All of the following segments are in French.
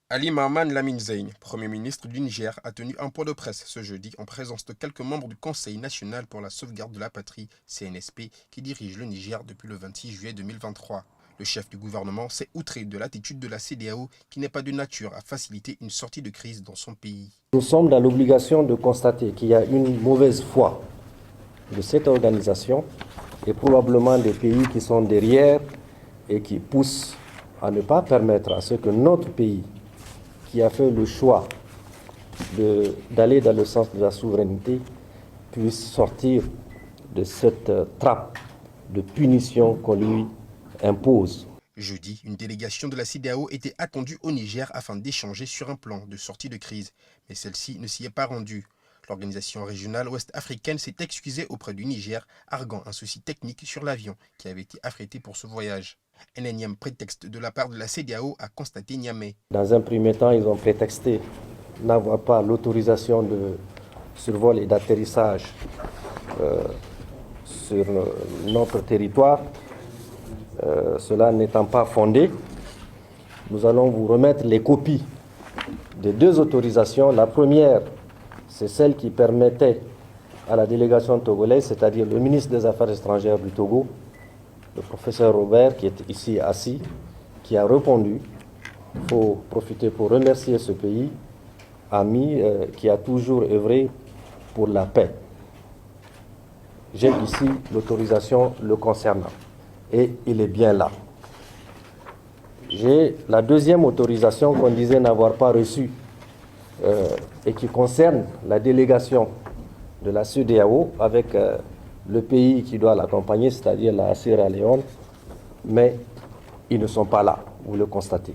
Ali Mahaman Lamine Zein, Premier ministre du Niger, a tenu un point de presse ce jeudi en présence de quelques membres du Conseil national pour la sauvegarde de la patrie, CNSP, qui dirige le Niger depuis le 26 juillet 2023. Le chef du gouvernement s'est outré de l'attitude de la CEDEAO qui n'est pas de nature à faciliter une sortie de crise dans son pays. Nous sommes dans l'obligation de constater qu'il y a une mauvaise foi de cette organisation et probablement des pays qui sont derrière et qui poussent à ne pas permettre à ce que notre pays, qui a fait le choix d'aller dans le sens de la souveraineté, puisse sortir de cette trappe de punition qu'on lui impose. Jeudi, une délégation de la CEDEAO était attendue au Niger afin d'échanger sur un plan de sortie de crise, mais celle-ci ne s'y est pas rendue. L'organisation régionale ouest-africaine s'est excusée auprès du Niger, arguant un souci technique sur l'avion qui avait été affrété pour ce voyage. Un énième prétexte de la part de la CEDEAO a constaté Niamey. Dans un premier temps, ils ont prétexté n'avoir pas l'autorisation de survol et d'atterrissage sur notre territoire. Cela n'étant pas fondé, nous allons vous remettre les copies des deux autorisations. La première, c'est celle qui permettait à la délégation togolaise, c'est-à-dire le ministre des Affaires étrangères du Togo, le professeur Robert, qui est ici assis, qui a répondu. Il faut profiter pour remercier ce pays, ami, qui a toujours œuvré pour la paix. J'ai ici l'autorisation le concernant. Et il est bien là. J'ai la deuxième autorisation qu'on disait n'avoir pas reçue et qui concerne la délégation de la CEDEAO avec le pays qui doit l'accompagner, c'est-à-dire la Sierra Leone, mais ils ne sont pas là, vous le constatez.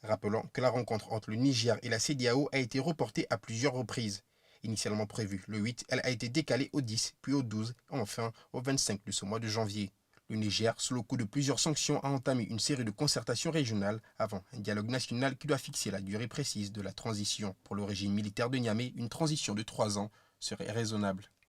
Rappelons que la rencontre entre le Niger et la CEDEAO a été reportée à plusieurs reprises. Initialement prévue le 8, elle a été décalée au 10, puis au 12, et enfin au 25 de ce mois de janvier. Le Niger, sous le coup de plusieurs sanctions, a entamé une série de concertations régionales avant un dialogue national qui doit fixer la durée précise de la transition. Pour le régime militaire de Niamey, une transition de 3 ans serait raisonnable.